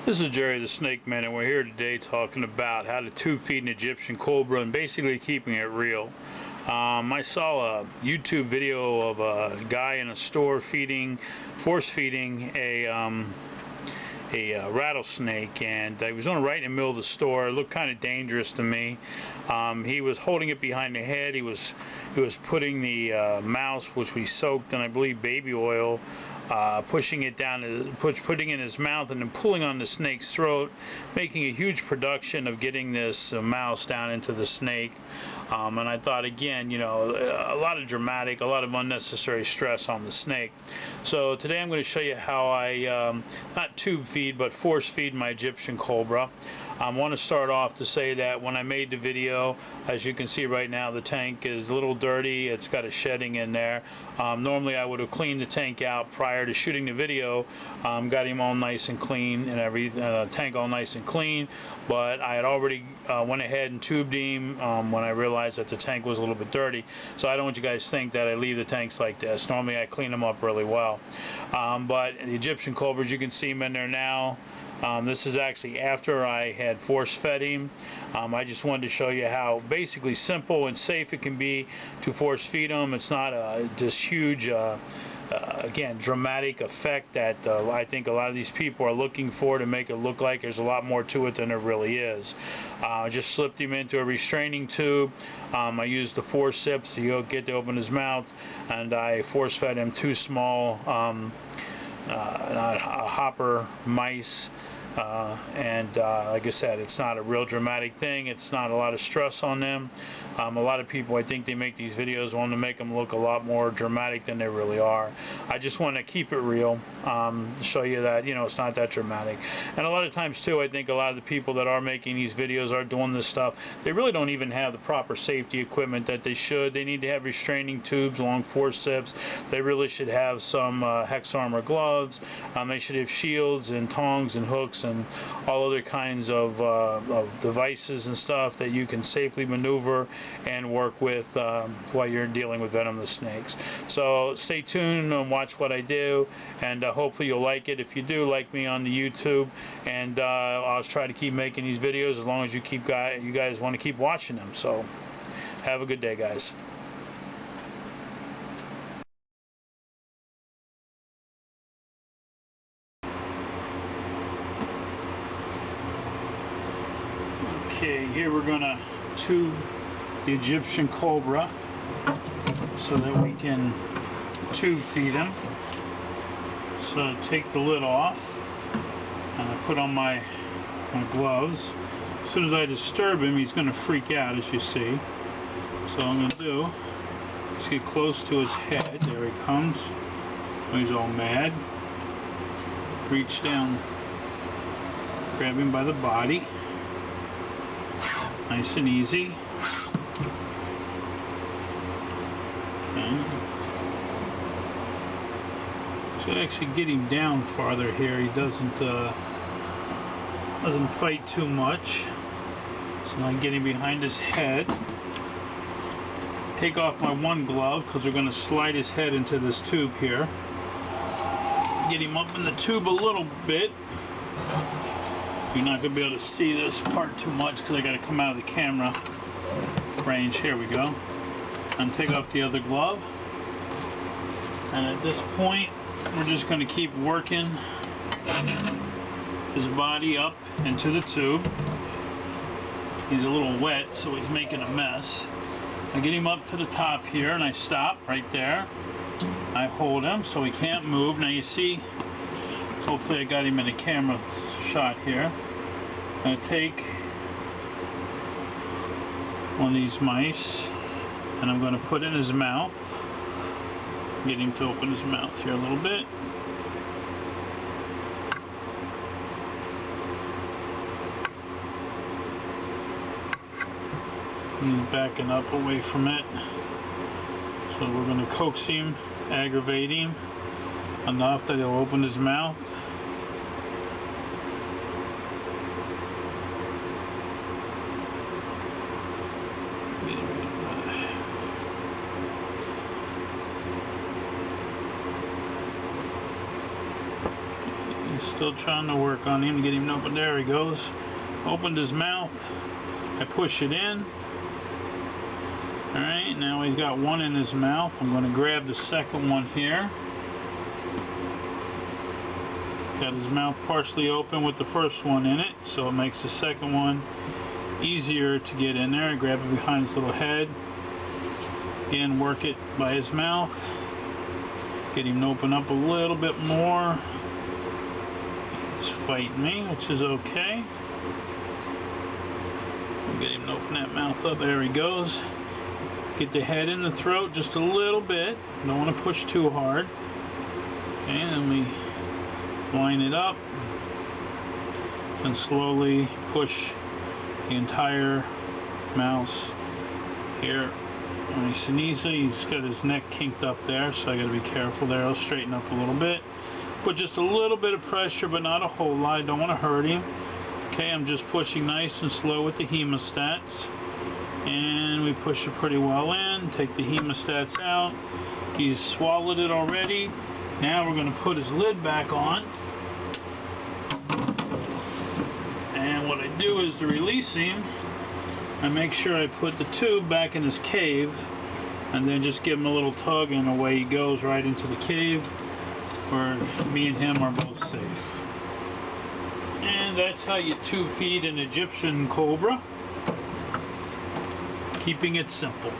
This is Jerry the Snake Man, and we're here today talking about how to tube feed an Egyptian Cobra and basically keeping it real. I saw a YouTube video of a guy in a store force feeding a rattlesnake, and he was on right in the middle of the store. It looked kind of dangerous to me. He was holding it behind the head. He was putting the mouse, which we soaked in, I believe, baby oil, pushing it down, putting it in his mouth, and then pulling on the snake's throat, making a huge production of getting this mouse down into the snake. And I thought, again, you know, a lot of dramatic, a lot of unnecessary stress on the snake. So today I'm going to show you how I not tube feed, but force feed my Egyptian Cobra. I want to start off to say that when I made the video, as you can see right now, the tank is a little dirty. It's got a shedding in there. Normally I would have cleaned the tank out prior to shooting the video, got him all nice and clean and every tank all nice and clean, but I had already went ahead and tubed him when I realized that the tank was a little bit dirty. So I don't want you guys to think that I leave the tanks like this. Normally I clean them up really well. But the Egyptian Cobras, you can see them in there now. This is actually after I had force fed him. I just wanted to show you how basically simple and safe it can be to force feed them. It's not this huge, again, dramatic effect that I think a lot of these people are looking for to make it look like there's a lot more to it than there really is. I just slipped him into a restraining tube. I used the forceps to get to open his mouth, and I force fed him 2 small hopper mice, like I said, it's not a real dramatic thing. It's not a lot of stress on them. A lot of people, I think they make these videos want to make them look a lot more dramatic than they really are. I just want to keep it real, show you that, you know, it's not that dramatic. And a lot of times too, I think a lot of the people that are making these videos are doing this stuff, they really don't even have the proper safety equipment that they should. They need to have restraining tubes, long forceps. They really should have some hex armor gloves. They should have shields and tongs and hooks and all other kinds of devices and stuff that you can safely maneuver and work with while you're dealing with venomous snakes. So stay tuned and watch what I do, and hopefully you'll like it. If you do, like me on the YouTube, and I'll try to keep making these videos as long as you guys want to keep watching them. So have a good day, guys. Okay, here we're gonna tube the Egyptian Cobra so that we can tube feed him. So I take the lid off and I put on my gloves. As soon as I disturb him, he's gonna freak out, as you see. So I'm gonna do is get close to his head. There he comes. He's all mad. Reach down, grab him by the body. Nice and easy. Okay. Should actually get him down farther here. He doesn't fight too much. So I get him behind his head. Take off my one glove because we're going to slide his head into this tube here. Get him up in the tube a little bit. You're not going to be able to see this part too much because I got to come out of the camera range. Here we go. And take off the other glove. And at this point, we're just going to keep working his body up into the tube. He's a little wet, so he's making a mess. I get him up to the top here, and I stop right there. I hold him so he can't move. Now you see, hopefully I got him in a camera shot here. I'm going to take one of these mice and I'm going to put in his mouth. Get him to open his mouth here a little bit. He's backing up away from it. So we're going to coax him, aggravate him enough that he'll open his mouth. Still trying to work on him, get him open. There he goes. Opened his mouth. I push it in. Alright, now he's got one in his mouth. I'm going to grab the second one here. Got his mouth partially open with the first one in it, so it makes the second one easier to get in there. Grab it behind his little head. Again, work it by his mouth. Get him to open up a little bit more. He's fighting me, which is okay. Get him to open that mouth up. There he goes. Get the head in the throat just a little bit. Don't want to push too hard. Okay, then we line it up and slowly push the entire mouse here. Nice and easy. He's got his neck kinked up there, so I got to be careful there. I'll straighten up a little bit. Put just a little bit of pressure, but not a whole lot. I don't want to hurt him. Okay, I'm just pushing nice and slow with the hemostats. And we push it pretty well in. Take the hemostats out. He's swallowed it already. Now we're going to put his lid back on. And what I do is to release him, I make sure I put the tube back in his cave, and then just give him a little tug, and away he goes right into the cave, where me and him are both safe. And that's how you tube feed an Egyptian cobra. Keeping it simple.